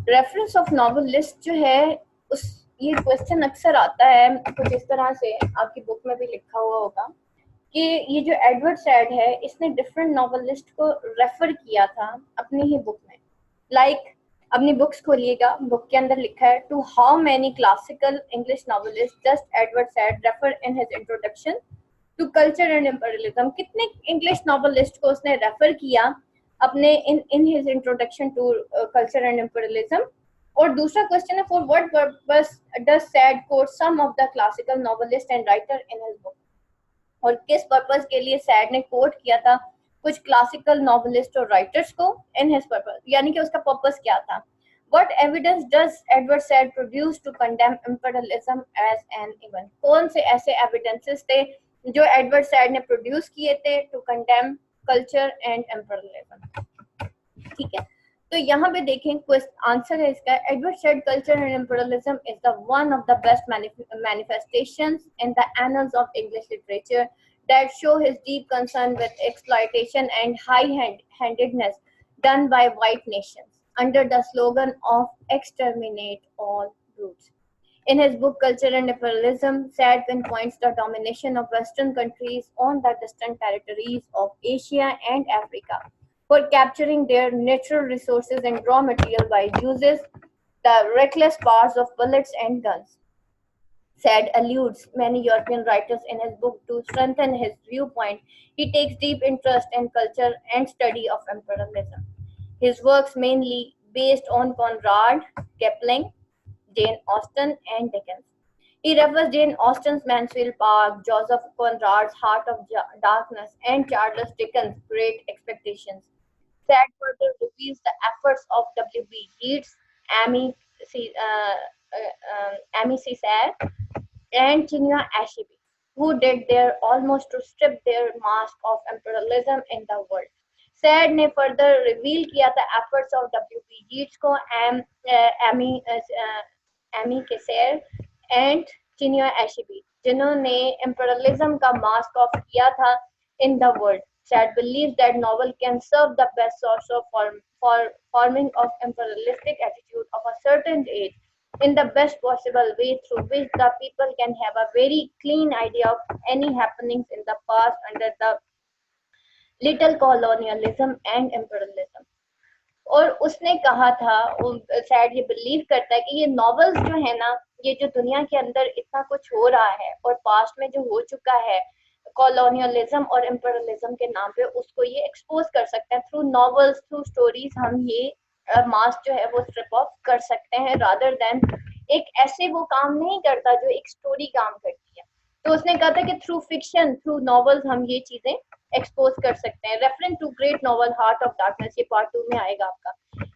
Reference of novel list जो है, उस ये क्वेश्चन अक्सर आता है कुछ इस तरह से, आपकी बुक में भी लिखा हुआ होगा कि ये जो एडवर्ड सैड है इसने डिफरेंट नॉवलिस्ट को रेफर किया था अपनी ही बुक में। लाइक अपनी बुक्स खोलिएगा, बुक के अंदर लिखा है to how many classical English novelist just Edward Said refer in his introduction to culture and imperialism. कितने इंग्लिश नॉवलिस्ट को उसने रेफर किया अपने in his introduction to culture and imperialism. और दूसरा क्वेश्चन है, for what purpose does Said quote some of the classical novelist and writer in his book. और किस पर्पस के लिए सैड ने कोट किया था कुछ क्लासिकल नॉवलिस्ट और राइटर्स को इन हिज पर्पस, यानी कि उसका पर्पस क्या था। What evidence does Edward Said produce to condemn imperialism as an event? कौन से ऐसे एविडेंसेस थे जो एडवर्ड सैड ने प्रोड्यूस किए थे to condemn culture and imperialism. ठीक है, तो यहाँ पे देखें आंसर है इसका, Edward Said culture and imperialism is the one of the best manifestations in the annals of English literature that show his deep concern with exploitation and high-handedness done by white nations under the slogan of exterminate all brutes. In his book Culture and Imperialism, Said pinpoints the domination of Western countries on the distant territories of Asia and Africa for capturing their natural resources and raw material by uses the reckless powers of bullets and guns. Said alludes many European writers in his book to strengthen his viewpoint. He takes deep interest in culture and study of imperialism. His works mainly based on Conrad, Kipling, Jane Austen, and Dickens. He refers Jane Austen's Mansfield Park, Joseph Conrad's Heart of Darkness, and Charles Dickens' Great Expectations. Sad further reveals the efforts of W.B. Yeats, Amy Amy Cesar, and Chinua Achebe, who did their almost to strip their mask of imperialism in the world. Sad ने further reveal किया था efforts of W.B. Yeats को, Amy केसेर and Chiniya Ashby, जिन्होंने imperialism का mask of किया था in the world. Sad believes that novel can serve the best source of forming of imperialistic attitude of a certain age in the best possible way through which the people can have a very clean idea of any happenings in the past under the little colonialism and imperialism. और उसने कहा था, sad ये believe करता है कि ये novels जो है ना, ये जो दुनिया के अंदर इतना कुछ हो रहा है और पास्ट में जो हो चुका है कॉलोनियलिज्म और इम्पेरियलिज्म के नाम पे, उसको ये एक्सपोज कर सकते हैं थ्रू नॉवेल्स, थ्रू स्टोरीज। हम ये मास्क जो है वो स्ट्रिप ऑफ कर सकते हैं, रादर देन एक ऐसे वो काम नहीं करता जो एक स्टोरी काम करती है। तो उसने कहा था कि थ्रू फिक्शन, थ्रू नॉवेल्स हम ये चीजें एक्सपोज कर सकते हैं। Reference to great novel heart of darkness, ये पार्ट 2 में आएगा आपका,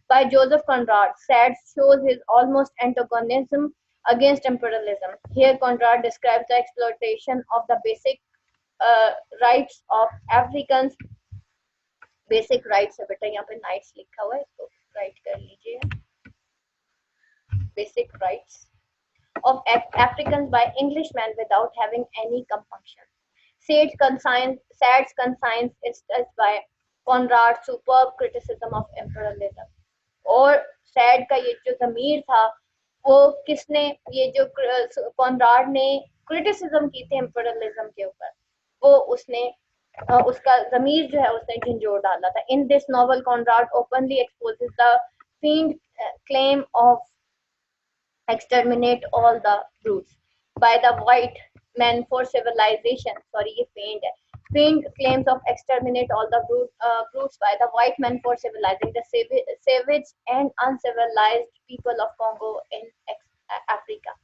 by Joseph Conrad. Sad shows his almost antagonism against imperialism. Here Conrad describes the exploitation of the basic rights of Africans. Basic rights है बेटा, यहाँ पे nights लिखा हुआ है तो राइट कर लीजिए। Basic rights of Africans by Englishmen without having any compunction. Sad's conscience is touched by Conrad's superb criticism of imperialism. और सैड का ये जो ज़मीर था वो किसने, ये जो कॉनराड ने क्रिटिसिज्म की थी इम्पेरियलिज्म के ऊपर, वो उसने उसका ज़मीर जो है उसने झंझोड़ डाला था। In this novel Conrad openly exposes the fiend claim of exterminate all the brutes by the white men for civilization. Sorry, ये faint है। Faint claims of exterminate all the brutes by the white men for civilizing the savage and uncivilized people of Congo in Africa.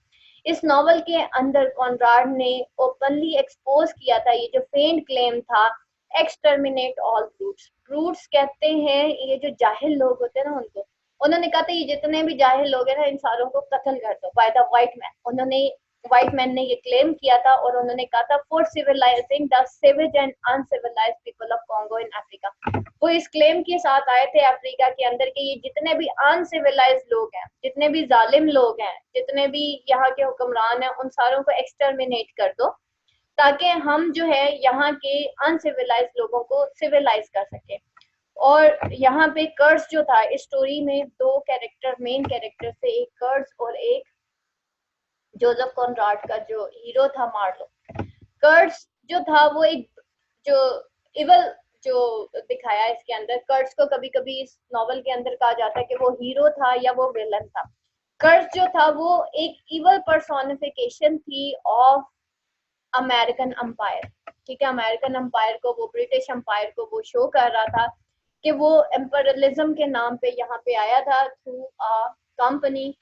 इस novel के अंदर Conrad ने openly expose किया था ये जो फेंट क्लेम था, एक्सटर्मिनेट ऑल ब्रूट्स। ब्रूट्स कहते हैं ये जो जाहिल लोग होते हैं ना उनको। उन्होंने कहा था ये जितने भी जाहिल लोग हैं ना इन सारों को कत्ल कर दो, बाय द व्हाइट मैन। उन्होंने व्हाइट मैन ने ये क्लेम किया था और उन्होंने कहा था for civilizing the savage and uncivilized people of Congo in Africa. वो इस क्लेम के साथ आए थे अफ्रीका के अंदर कि ये जितने भी अनसिविलाइज्ड लोग हैं, जितने भी जालिम लोग हैं, जितने भी यहाँ के हुक्मरान हैं, उन सारों को एक्सटर्मिनेट कर दो ताकि हम जो है यहाँ के अनसिविलाइज्ड लोगों को सिविलाइज कर सके। और यहाँ पे कर्स जो था इस स्टोरी में दो कैरेक्टर, मेन कैरेक्टर थे, एक कर्स और एक जोसेफ कॉनराड का जो हीरो था मार्लो। कर्स जो था वो एक जो इवल जो दिखाया इसके अंदर, कर्स को कभी कभी इस नॉवल के अंदर कहा जाता है कि वो हीरो था या वो विलन था। कर्स जो था वो एक इवल पर्सोनिफिकेशन थी ऑफ अमेरिकन अंपायर। ठीक है, अमेरिकन अंपायर को, वो ब्रिटिश अंपायर को वो शो कर रहा था कि वो एम्परलिज्म के नाम पे यहाँ पे आया था थ्रू अ कंपनी,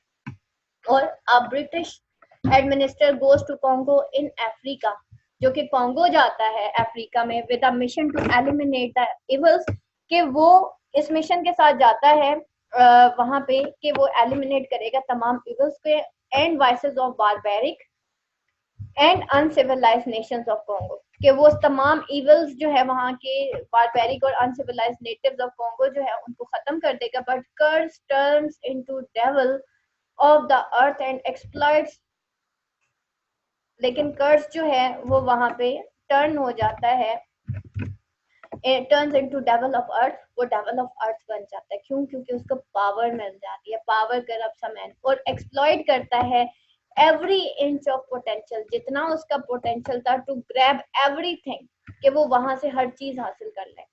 और a British administer goes to Congo in Africa, जो कि कॉन्गो जाता है अफ्रीका में with a mission to eliminate the evils, कि वो इस मिशन के साथ जाता है वहां पे कि वो एलिमिनेट करेगा तमाम इवल्स के and vices of barbaric and uncivilised Nations of Congo, कि वो तमाम इवल्स जो है वहां के बारबेरिक और अनसिविलाइज्ड नेटिव्स ऑफ कॉन्गो जो है उनको खत्म कर देगा। But curse turns into devil of the earth and exploits, लेकिन कर्स जो है वो वहां पे टर्न हो जाता है, turns into devil of earth, वो डेविल ऑफ अर्थ बन जाता है। क्यों? क्योंकि उसको पावर मिल जाती है, पावर करप्ट्स अ मैन, और एक्सप्लॉइट करता है एवरी इंच ऑफ पोटेंशियल, जितना उसका पोटेंशियल था टू ग्रैब एवरीथिंग, कि वो वहां से हर चीज हासिल कर ले।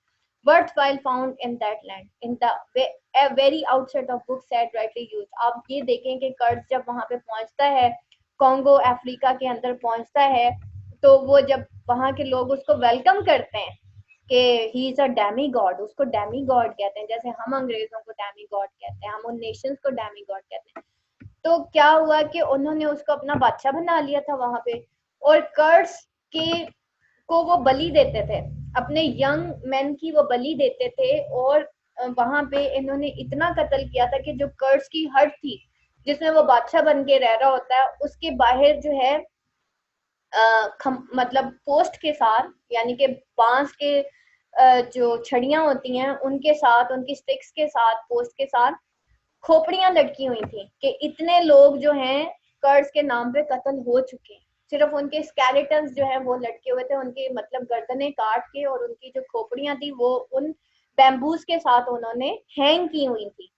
worthwhile found in that land in the very outset of book said rightly used। आप ये देखें कि कर्ज जब वहां पे पहुंचता है, कॉन्गो अफ्रीका के अंदर पहुंचता है, तो वो जब वहां के लोग उसको वेलकम करते हैं कि ही इज अ डैमी गॉड, उसको डैमी गॉड कहते हैं, जैसे हम अंग्रेजों को डैमी गॉड कहते हैं, हम उन नेशंस को डैमी गॉड कहते हैं। तो क्या हुआ कि उन्होंने उसको अपना बादशाह बना लिया था वहां पे, और कर्स के को वो बलि देते थे, अपने यंग मैन की वो बलि देते थे। और वहां पे इन्होंने इतना कत्ल किया था कि जो कर्स की हट थी जिसमें वो बादशाह बन के रह रहा होता है, उसके बाहर जो है मतलब पोस्ट के साथ, यानी कि बांस के जो छड़ियां होती हैं उनके साथ, उनकी स्टिक्स के साथ, पोस्ट के साथ खोपड़ियां लटकी हुई थी कि इतने लोग जो हैं कर्ज के नाम पे कत्ल हो चुके हैं। सिर्फ उनके स्केलेटन्स जो है वो लटके हुए थे, उनके मतलब गर्दनें काट के, और उनकी जो खोपड़ियां थी वो उन बैम्बूज के साथ उन्होंने हैंग की हुई थी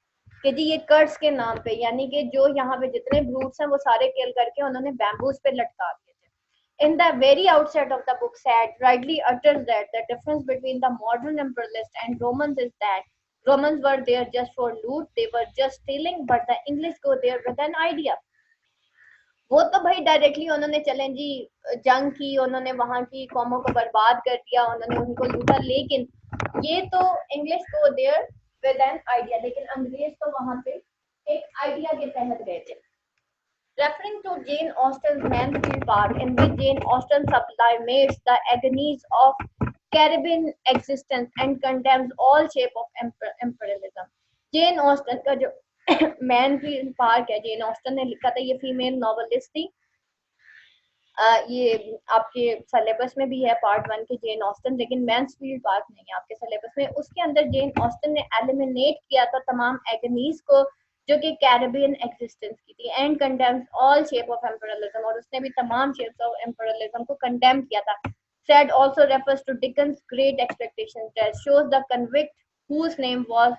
कि जी ये कर्ज के नाम पे, यानी कि जो यहाँ पे जितने ब्रूट्स हैं वो सारे किल करके उन्होंने बैम्बूज पे लटका दिए थे। In the very outset of the book, Sad rightly utters that the difference between the modern imperialists and Romans is that Romans were there just for loot, they were just stealing, but the English go there with an idea। वो तो भाई directly उन्होंने चलें जी जंग की, उन्होंने वहां की कौमों को बर्बाद कर दिया, उन्होंने उनको लूटा, लेकिन ये तो इंग्लिश को देयर विद एन आइडिया, लेकिन अंग्रेज तो वहां पे एक आइडिया के तहत गए थे। Referring to Jane Austen's Mansfield Park, in which Jane Austen sublimates the agonies of Caribbean existence and condemns all shape of imperialism। Jane Austen का जो मैनफील्ड पार्क है, जेन ऑस्टन ने लिखा था, ये फीमेल नॉवलिस्ट थी। ये आपके सिलेबस में भी है पार्ट 1 के जेन ऑस्टन, लेकिन मैन्सफील्ड पार्क नहीं है आपके सिलेबस में। उसके अंदर जेन ऑस्टन ने एलिमिनेट किया था तमाम एगनीज को जो कि कैरेबियन एग्जिस्टेंस की थी, and condemns all shape of imperialism, और उसने भी तमाम शेप्स ऑफ एम्परलिज्म को कंडेम किया था। Said also refers to Dickens' Great Expectations that shows the convict whose name was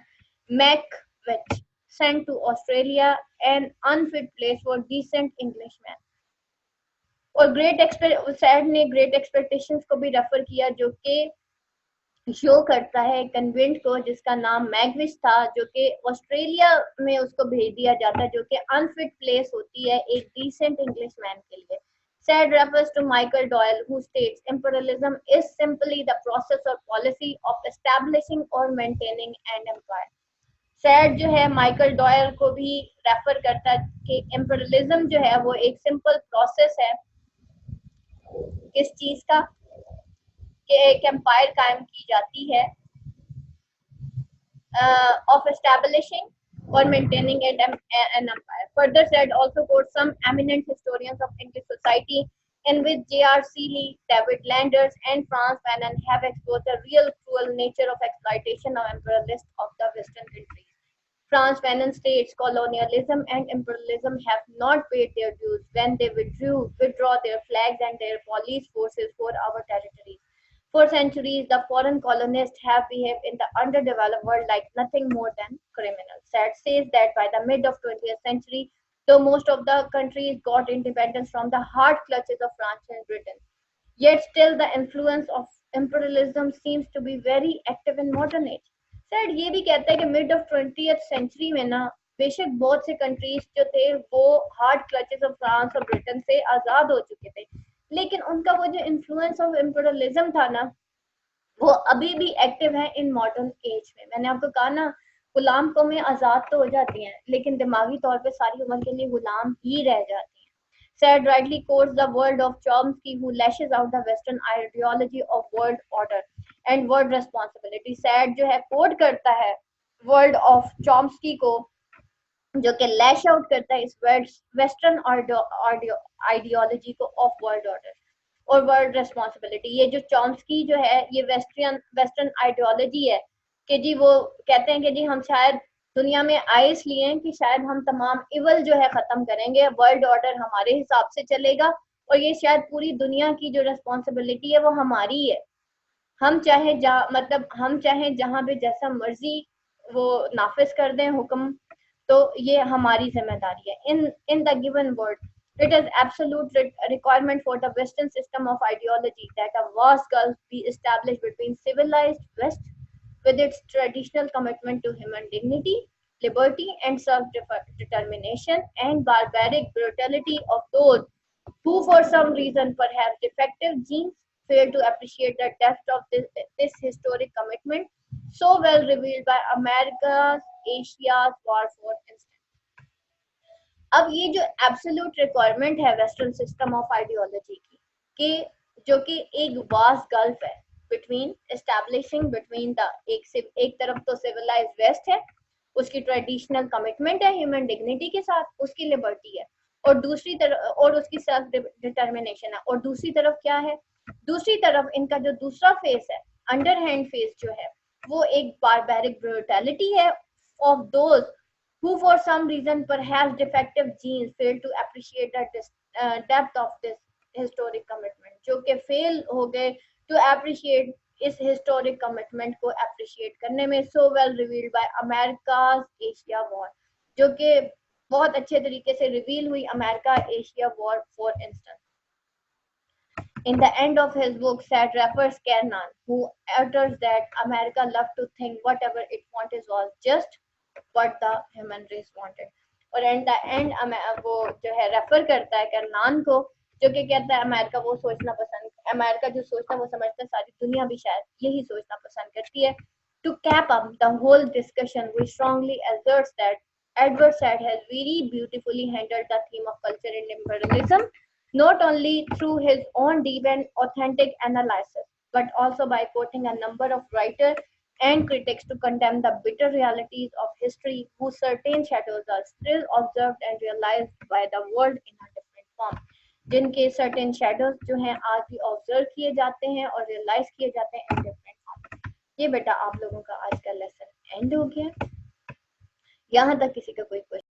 Macbeth sent to Australia, an unfit place for decent Englishmen। और sad ने great expectations को भी रेफर किया, जो कि शो करता है कन्वेंट को जिसका नाम मैगविच था, जो कि ऑस्ट्रेलिया में उसको भेज दिया जाता है, जो कि अनफिट प्लेस होती है एक डिसेंट इंग्लिश मैन के लिए। Said refers to Michael Doyle, who states imperialism is simply the process or policy of establishing or maintaining an empire। Sad जो है माइकल डॉयल को भी रेफर करता है कि imperialism जो है वो एक सिंपल प्रोसेस है किस चीज का, कि एक एम्पायर कायम की जाती है of establishing or maintaining an empire। Further said also quotes some eminent historians of English society in which J.R. Seeley, David Landers, and Franz Fanon have exposed the real cruel nature of exploitation of imperialists of the Western countries। Franz Fanon states colonialism and imperialism have not paid their dues when they withdraw their flags and their police forces for our territories। For centuries, the foreign colonists have behaved in the underdeveloped world like nothing more than criminals. Sad says that by the mid of 20th century, though most of the countries got independence from the hard clutches of France and Britain, yet still the influence of imperialism seems to be very active in modern age. Sad ये भी कहता है कि mid of 20th century में ना बेशक बहुत से कंट्रीज जो थे वो हार्ड क्लचेस ऑफ फ्रांस और ब्रिटेन से आजाद हो चुके थे, लेकिन उनका वो जो इन्फ्लुएंस ऑफ इम्पेरियलिज्म था ना वो अभी भी एक्टिव है इन मॉडर्न एज में। मैंने आपको कहा ना गुलाम कौमें आजाद तो हो जाती हैं लेकिन दिमागी तौर पे सारी उम्र के लिए गुलाम ही रह जाती हैं। Said rightly quotes the word of Chomsky, who lashes out the Western ideology of world order and world responsibility. Said जो है कोट करता है वर्ड ऑफ चॉम्स्की को, जो कि लैश आउट करता है इस वेस्टर्न आइडियोलॉजी को ऑफ वर्ल्ड ऑर्डर और वर्ल्ड रेस्पॉन्सिबिलिटी। ये जो चॉम्स्की जो है ये वेस्टर्न आइडियोलॉजी है कि जी वो कहते हैं कि जी हम शायद दुनिया में आए इसलिए हैं कि शायद हम तमाम इवल जो है खत्म करेंगे, वर्ल्ड ऑर्डर हमारे हिसाब से चलेगा और ये शायद पूरी दुनिया की जो रेस्पॉन्सिबिलिटी है वो हमारी है। हम चाहे मतलब हम चाहे जहाँ पे जैसा मर्जी वो नाफिज कर दें हुक्म, तो ये हमारी जिम्मेदारी है। In the given word it is absolute requirement for the Western system of ideology that a vast gulf be established between civilized West with its traditional commitment to human dignity, liberty, and self-determination, and barbaric brutality of those who, for some reason, perhaps defective genes, fail to appreciate the depth of this historic commitment, so well revealed by America's Asia's war, for instance. अब ये जो absolute requirement है western system of ideology की कि जो कि एक vast gulf है बिटवीन एस्टैब्लिशिंग बिटवीन द एक तरफ तो सिविलाइज वेस्ट है, उसकी ट्रेडिशनल कमिटमेंट है ह्यूमन डिग्निटी के साथ, उसकी लिबर्टी है, और दूसरी तरफ और उसकी सेल्फ डिटर्मिनेशन है, और दूसरी तरफ क्या है, दूसरी तरफ इनका जो दूसरा फेस है अंडरहैंड फेस जो है वो एक बारबैरिक ब्रूटैलिटी है of those who for some reason perhaps defective genes fail to appreciate the depth of this historic commitment, जो कि fail हो गए to appreciate इस historic commitment को appreciate करने में, so well revealed by America's Asia War, जो कि बहुत अच्छे तरीके से reveal हुई America Asia War, for instance. In the end of his book, Sad refers Kernan, who utters that America loved to think whatever it wanted was just what the human race wanted. और and the end वो जो है refer करता है करनान को, जो कि कहता है अमेरिका वो सोचना पसंद, अमेरिका जो सोचता है वो समझता है सारी दुनिया भी शायद यही सोचना पसंद करती है। To cap up the whole discussion, we strongly assert that Edward Said has very beautifully handled the theme of culture and imperialism, not only through his own deep and authentic analysis, but also by quoting a number of writers and critics to condemn the bitter realities of history, whose certain shadows are still observed and realized by the world in a different form. जिनके certain shadows जो हैं आज भी observe किए जाते हैं और realize किए जाते हैं in different form. ये बेटा आप लोगों का आज का लेसन एंड हो गया। यहाँ तक किसी का कोई क्वेश्चन?